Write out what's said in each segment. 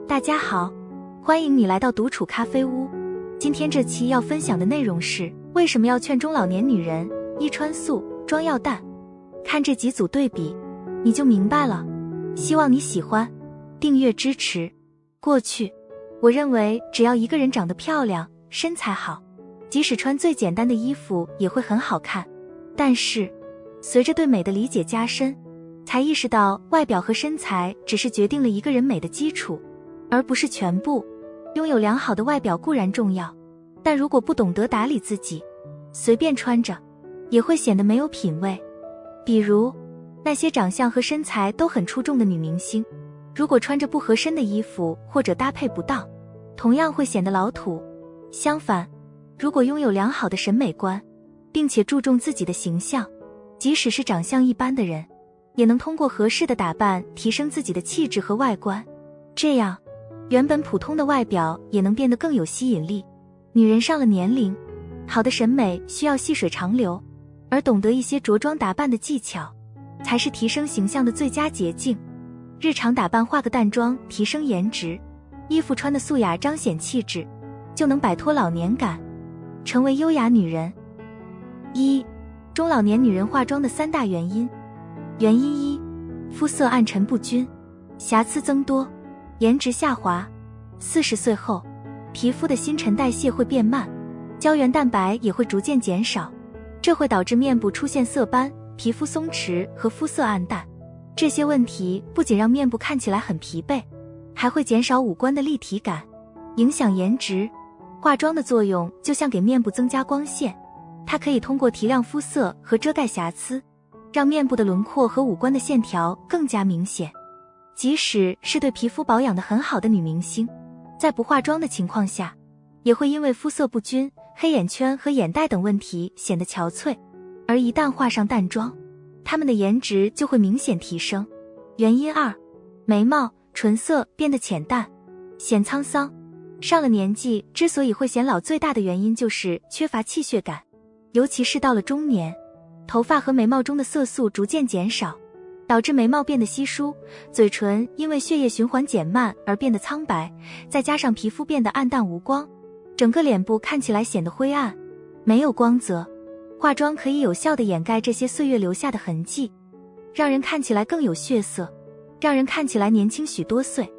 大家好，欢迎你来到独处咖啡屋。今天这期要分享的内容是为什么要劝中老年女人衣穿素，妆要淡。看这几组对比，你就明白了。希望你喜欢，订阅支持。过去，我认为只要一个人长得漂亮，身材好，即使穿最简单的衣服也会很好看。但是，随着对美的理解加深，才意识到外表和身材只是决定了一个人美的基础，而不是全部。拥有良好的外表固然重要，但如果不懂得打理自己，随便穿着，也会显得没有品味。比如，那些长相和身材都很出众的女明星，如果穿着不合身的衣服或者搭配不当，同样会显得老土。相反，如果拥有良好的审美观，并且注重自己的形象，即使是长相一般的人，也能通过合适的打扮提升自己的气质和外观。这样，原本普通的外表也能变得更有吸引力。女人上了年龄，好的审美需要细水长流，而懂得一些着装打扮的技巧，才是提升形象的最佳捷径。日常打扮化个淡妆提升颜值，衣服穿的素雅彰显气质，就能摆脱老年感，成为优雅女人。一、中老年女人化妆的3大原因。原因一：肤色暗沉不均，瑕疵增多，颜值下滑。40岁后，皮肤的新陈代谢会变慢，胶原蛋白也会逐渐减少，这会导致面部出现色斑、皮肤松弛和肤色暗淡。这些问题不仅让面部看起来很疲惫，还会减少五官的立体感，影响颜值。化妆的作用就像给面部增加光线，它可以通过提亮肤色和遮盖瑕疵，让面部的轮廓和五官的线条更加明显。即使是对皮肤保养得很好的女明星，在不化妆的情况下，也会因为肤色不均、黑眼圈和眼袋等问题显得憔悴，而一旦化上淡妆，她们的颜值就会明显提升。原因二：眉毛、唇色变得浅淡，显沧桑。上了年纪之所以会显老，最大的原因就是缺乏气血感，尤其是到了中年，头发和眉毛中的色素逐渐减少，导致眉毛变得稀疏，嘴唇因为血液循环减慢而变得苍白，再加上皮肤变得暗淡无光，整个脸部看起来显得灰暗，没有光泽。化妆可以有效地掩盖这些岁月留下的痕迹，让人看起来更有血色，让人看起来年轻许多岁。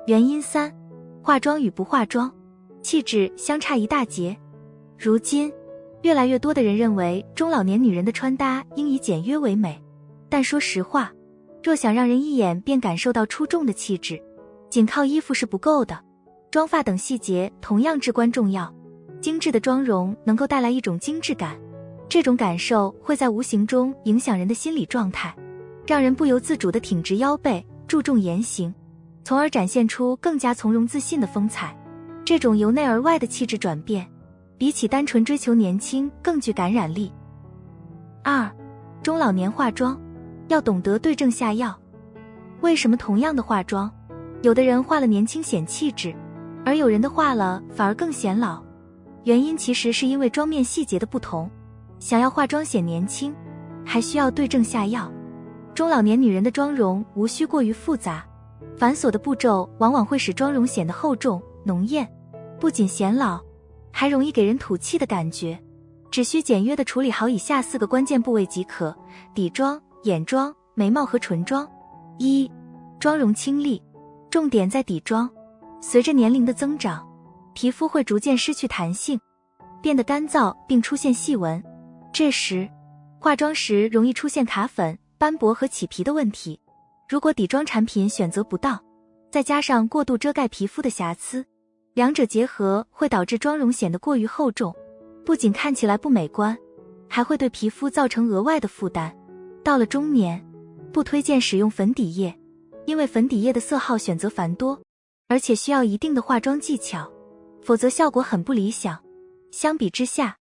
原因三：化妆与不化妆，气质相差一大截。如今，越来越多的人认为中老年女人的穿搭应以简约为美，但说实话，若想让人一眼便感受到出众的气质，仅靠衣服是不够的，妆发等细节同样至关重要。精致的妆容能够带来一种精致感，这种感受会在无形中影响人的心理状态，让人不由自主地挺直腰背，注重言行，从而展现出更加从容自信的风采。这种由内而外的气质转变，比起单纯追求年轻更具感染力。二、中老年化妆要懂得对症下药。为什么同样的化妆，有的人化了年轻显气质，而有人的化了反而更显老？原因其实是因为妆面细节的不同。想要化妆显年轻，还需要对症下药。中老年女人的妆容无需过于复杂，繁琐的步骤往往会使妆容显得厚重浓艳，不仅显老，还容易给人土气的感觉。只需简约地处理好以下4个关键部位即可：底妆、眼妆、眉毛和唇妆。一、妆容清丽，重点在底妆。随着年龄的增长，皮肤会逐渐失去弹性，变得干燥并出现细纹。这时，化妆时容易出现卡粉、斑驳和起皮的问题。如果底妆产品选择不当，再加上过度遮盖皮肤的瑕疵，两者结合会导致妆容显得过于厚重，不仅看起来不美观，还会对皮肤造成额外的负担。到了中年，不推荐使用粉底液，因为粉底液的色号选择繁多，而且需要一定的化妆技巧，否则效果很不理想。相比之下，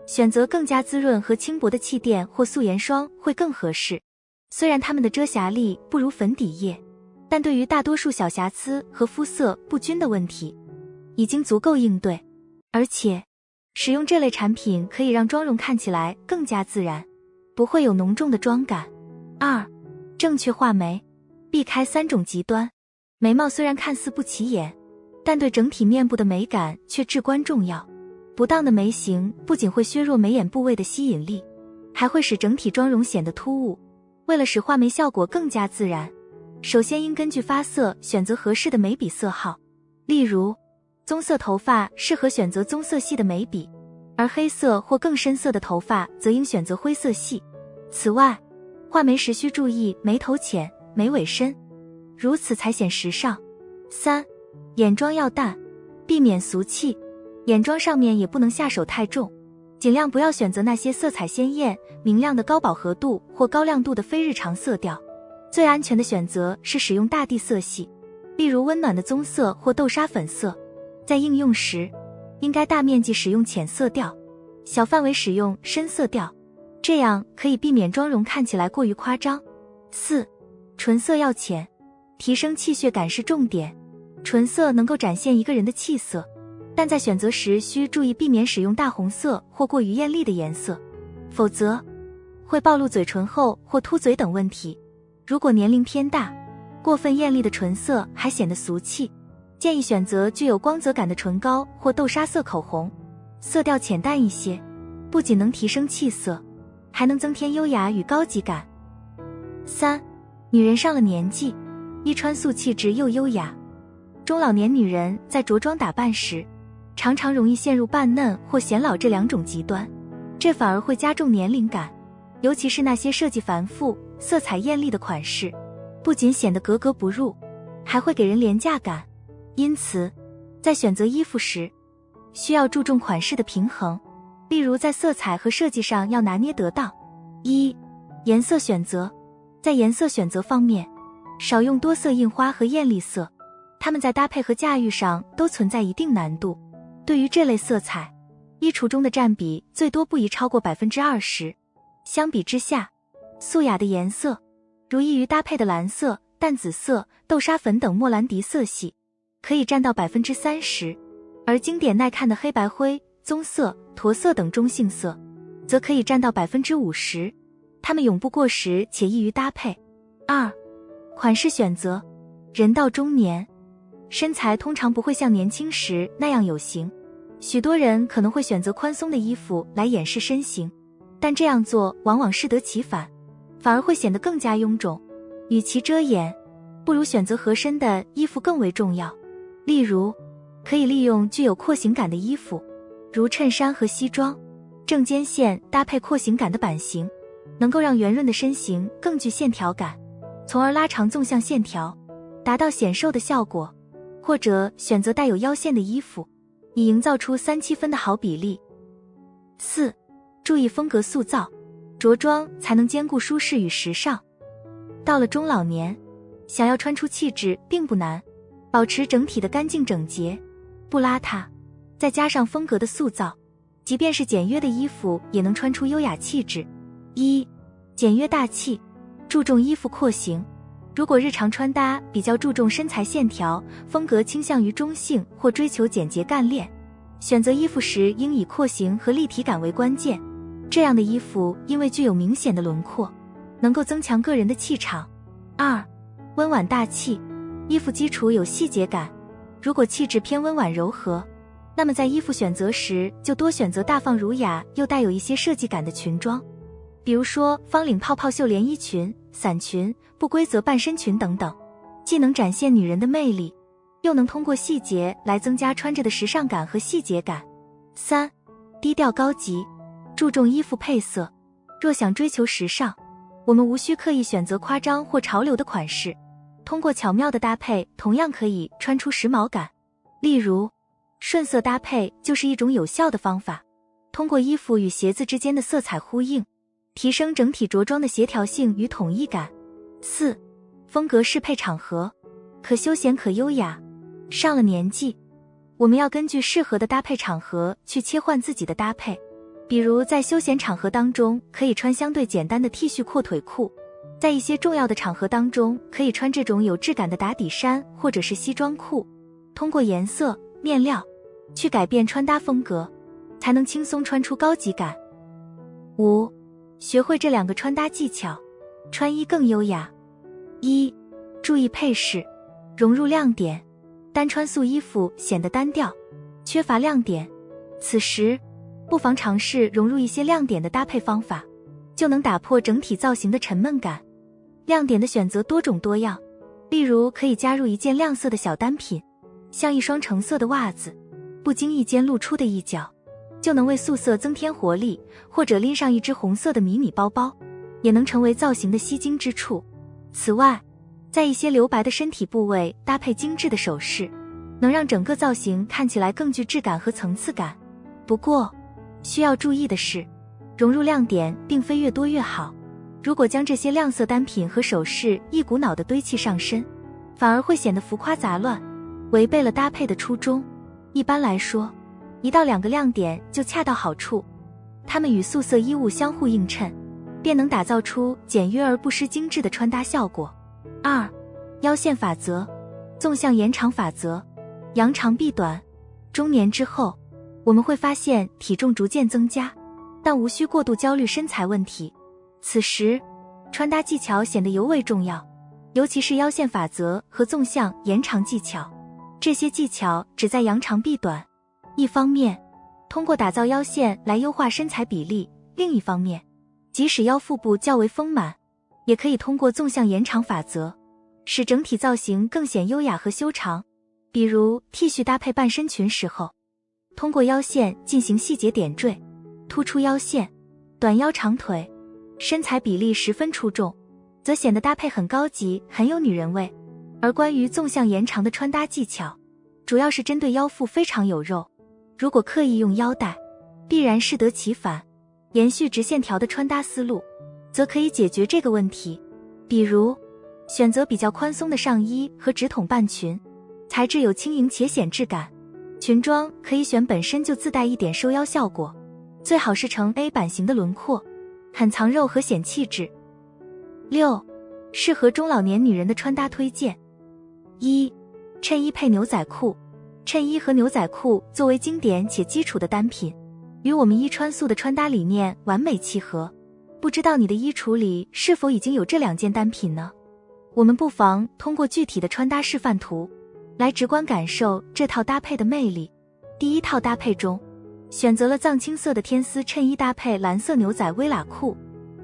选择更加滋润和轻薄的气垫或素颜霜会更合适。虽然它们的遮瑕力不如粉底液，但对于大多数小瑕疵和肤色不均的问题，已经足够应对。而且，使用这类产品可以让妆容看起来更加自然，不会有浓重的妆感。二、正确画眉，避开3种极端。眉毛虽然看似不起眼，但对整体面部的美感却至关重要。不当的眉形不仅会削弱眉眼部位的吸引力，还会使整体妆容显得突兀。为了使画眉效果更加自然，首先应根据发色选择合适的眉笔色号。例如，棕色头发适合选择棕色系的眉笔，而黑色或更深色的头发则应选择灰色系。此外，画眉时需注意眉头浅、眉尾深，如此才显时尚。3. 眼妆要淡，避免俗气。眼妆上面也不能下手太重，尽量不要选择那些色彩鲜艳、明亮的高饱和度或高亮度的非日常色调。最安全的选择是使用大地色系，例如温暖的棕色或豆沙粉色。在应用时，应该大面积使用浅色调，小范围使用深色调，这样可以避免妆容看起来过于夸张。4. 唇色要浅，提升气血感是重点。唇色能够展现一个人的气色，但在选择时需注意避免使用大红色或过于艳丽的颜色，否则会暴露嘴唇厚或凸嘴等问题。如果年龄偏大，过分艳丽的唇色还显得俗气，建议选择具有光泽感的唇膏或豆沙色口红，色调浅淡一些，不仅能提升气色，还能增添优雅与高级感。3. 女人上了年纪，一穿素气质又优雅。中老年女人在着装打扮时，常常容易陷入扮嫩或显老这两种极端，这反而会加重年龄感。尤其是那些设计繁复、色彩艳丽的款式，不仅显得格格不入，还会给人廉价感。因此，在选择衣服时，需要注重款式的平衡，例如在色彩和设计上要拿捏得当。1. 颜色选择。在颜色选择方面，少用多色印花和艳丽色，它们在搭配和驾驭上都存在一定难度。对于这类色彩，衣橱中的占比最多不宜超过 20%。相比之下，素雅的颜色，如易于搭配的蓝色、淡紫色、豆沙粉等莫兰迪色系，可以占到 30%， 而经典耐看的黑白灰、棕色、驼色等中性色，则可以占到 50%。它们永不过时且易于搭配。2. 款式选择。人到中年，身材通常不会像年轻时那样有型，许多人可能会选择宽松的衣服来掩饰身形，但这样做往往适得其反，反而会显得更加臃肿。与其遮掩，不如选择合身的衣服更为重要。例如，可以利用具有廓形感的衣服，如衬衫和西装，正肩线搭配廓形感的版型，能够让圆润的身形更具线条感，从而拉长纵向线条，达到显瘦的效果。或者选择带有腰线的衣服，以营造出3-7分的好比例。4. 注意风格塑造，着装才能兼顾舒适与时尚。到了中老年，想要穿出气质并不难，保持整体的干净整洁，不邋遢，再加上风格的塑造，即便是简约的衣服也能穿出优雅气质。1. 简约大气，注重衣服廓形。如果日常穿搭比较注重身材线条，风格倾向于中性或追求简洁干练，选择衣服时应以廓形和立体感为关键。这样的衣服因为具有明显的轮廓，能够增强个人的气场。2. 温婉大气，衣服基础有细节感，如果气质偏温婉柔和，那么在衣服选择时就多选择大方儒雅又带有一些设计感的裙装，比如说方领泡泡袖连衣裙、伞裙、不规则半身裙等等，既能展现女人的魅力，又能通过细节来增加穿着的时尚感和细节感。3. 低调高级，注重衣服配色。若想追求时尚，我们无需刻意选择夸张或潮流的款式，通过巧妙的搭配同样可以穿出时髦感。例如，顺色搭配就是一种有效的方法，通过衣服与鞋子之间的色彩呼应，提升整体着装的协调性与统一感。4. 风格适配场合，可休闲可优雅。上了年纪，我们要根据适合的搭配场合去切换自己的搭配，比如在休闲场合当中可以穿相对简单的 T 恤阔腿裤，在一些重要的场合当中可以穿这种有质感的打底衫或者是西装裤。通过颜色、面料去改变穿搭风格，才能轻松穿出高级感。5. 学会这2个穿搭技巧，穿衣更优雅。1. 注意配饰，融入亮点，单穿素衣服显得单调，缺乏亮点。此时，不妨尝试融入一些亮点的搭配方法，就能打破整体造型的沉闷感。亮点的选择多种多样，例如可以加入一件亮色的小单品，像一双橙色的袜子，不经意间露出的一角，就能为素色增添活力，或者拎上一只红色的迷你包包，也能成为造型的吸睛之处。此外，在一些留白的身体部位搭配精致的首饰，能让整个造型看起来更具质感和层次感。不过，需要注意的是，融入亮点并非越多越好。如果将这些亮色单品和首饰一股脑地堆砌上身，反而会显得浮夸杂乱，违背了搭配的初衷。一般来说，1到2个亮点就恰到好处，它们与素色衣物相互映衬，便能打造出简约而不失精致的穿搭效果。2. 腰线法则，纵向延长法则。扬长避短。中年之后，我们会发现体重逐渐增加，但无需过度焦虑身材问题。此时，穿搭技巧显得尤为重要，尤其是腰线法则和纵向延长技巧。这些技巧旨在扬长避短，一方面通过打造腰线来优化身材比例，另一方面即使腰腹部较为丰满，也可以通过纵向延长法则使整体造型更显优雅和修长。比如 T 恤搭配半身裙时候，通过腰线进行细节点缀，突出腰线，短腰长腿，身材比例十分出众，则显得搭配很高级，很有女人味。而关于纵向延长的穿搭技巧，主要是针对腰腹非常有肉，如果刻意用腰带，必然适得其反。延续直线条的穿搭思路，则可以解决这个问题。比如，选择比较宽松的上衣和直筒半裙，材质有轻盈且显质感。裙装可以选本身就自带一点收腰效果，最好是呈 A 版型的轮廓，很藏肉和显气质。6. 适合中老年女人的穿搭推荐。1. 衬衣配牛仔裤。衬衣和牛仔裤作为经典且基础的单品，与我们衣穿素的穿搭理念完美契合。不知道你的衣橱里是否已经有这2件单品呢？我们不妨通过具体的穿搭示范图，来直观感受这套搭配的魅力。第一套搭配中，选择了藏青色的天丝衬衣搭配蓝色牛仔微喇裤。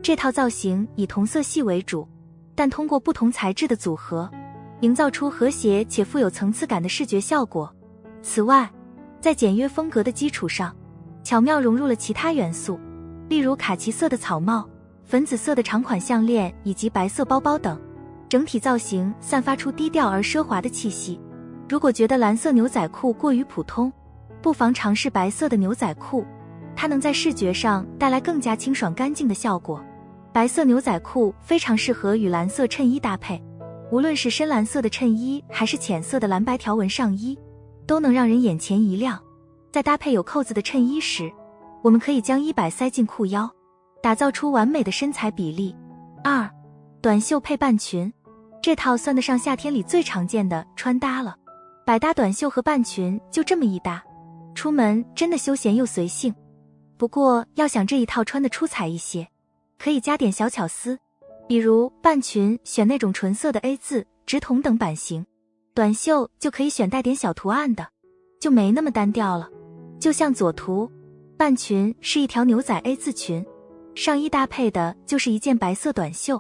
这套造型以同色系为主，但通过不同材质的组合，营造出和谐且富有层次感的视觉效果。此外，在简约风格的基础上，巧妙融入了其他元素，例如卡其色的草帽、粉紫色的长款项链以及白色包包等，整体造型散发出低调而奢华的气息。如果觉得蓝色牛仔裤过于普通，不妨尝试白色的牛仔裤，它能在视觉上带来更加清爽干净的效果。白色牛仔裤非常适合与蓝色衬衣搭配，无论是深蓝色的衬衣还是浅色的蓝白条纹上衣，都能让人眼前一亮。在搭配有扣子的衬衣时，我们可以将衣摆塞进裤腰，打造出完美的身材比例。2. 短袖配半裙。这套算得上夏天里最常见的穿搭了，百搭短袖和半裙就这么一搭，出门真的休闲又随性。不过要想这一套穿得出彩一些，可以加点小巧思，比如半裙选那种纯色的 A 字、直筒等版型，短袖就可以选带点小图案的，就没那么单调了。就像左图，半裙是一条牛仔 A 字裙，上衣搭配的就是一件白色短袖，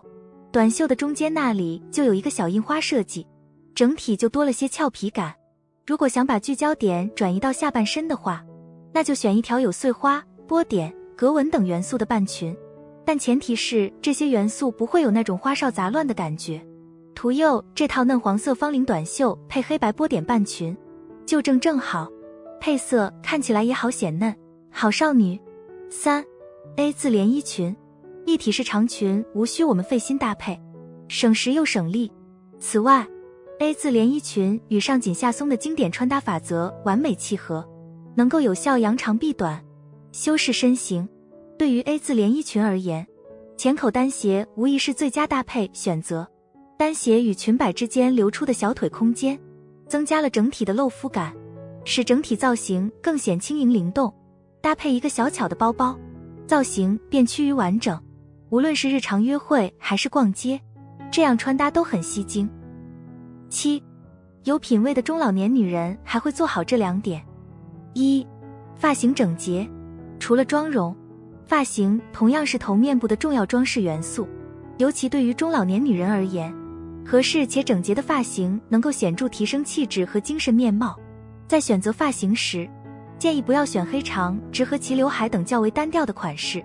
短袖的中间那里就有一个小印花设计，整体就多了些俏皮感。如果想把聚焦点转移到下半身的话，那就选一条有碎花、波点、格纹等元素的半裙，但前提是这些元素不会有那种花哨杂乱的感觉。图右这套嫩黄色方领短袖配黑白波点半裙，就正好，配色看起来也好显嫩，好少女。3. A 字连衣裙。一体式长裙无需我们费心搭配，省时又省力。此外， A 字连衣裙与上紧下松的经典穿搭法则完美契合，能够有效扬长避短，修饰身形。对于 A 字连衣裙而言，前口单鞋无疑是最佳搭配选择。单鞋与裙摆之间留出的小腿空间，增加了整体的露肤感，使整体造型更显轻盈灵动。搭配一个小巧的包包，造型便趋于完整。无论是日常约会还是逛街，这样穿搭都很吸睛。7. 有品位的中老年女人还会做好这2点。1. 发型整洁。除了妆容，发型同样是头面部的重要装饰元素，尤其对于中老年女人而言，合适且整洁的发型能够显著提升气质和精神面貌。在选择发型时，建议不要选黑长直和齐刘海等较为单调的款式，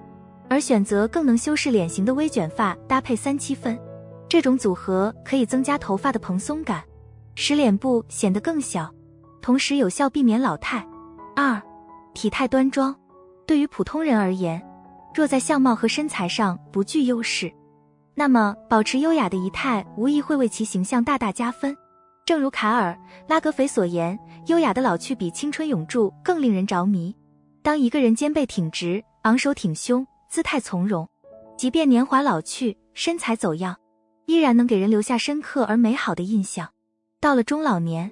而选择更能修饰脸型的微卷发搭配3-7分。这种组合可以增加头发的蓬松感，使脸部显得更小，同时有效避免老态。2. 体态端庄。对于普通人而言，若在相貌和身材上不具优势，那么保持优雅的仪态无疑会为其形象大大加分。正如卡尔·拉格斐所言，优雅的老去比青春永驻更令人着迷。当一个人肩背挺直，昂首挺胸，姿态从容，即便年华老去，身材走样，依然能给人留下深刻而美好的印象。到了中老年，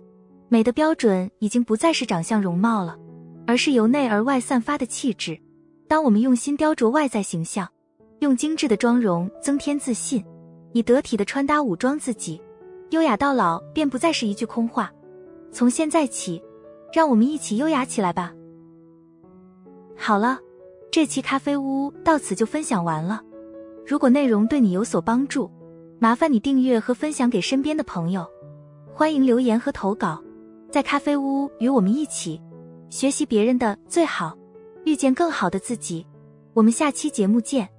美的标准已经不再是长相容貌了，而是由内而外散发的气质。当我们用心雕琢外在形象，用精致的妆容增添自信，以得体的穿搭武装自己，优雅到老便不再是一句空话。从现在起，让我们一起优雅起来吧。好了，这期咖啡屋到此就分享完了。如果内容对你有所帮助，麻烦你订阅和分享给身边的朋友。欢迎留言和投稿，在咖啡屋与我们一起学习别人的最好，遇见更好的自己。我们下期节目见。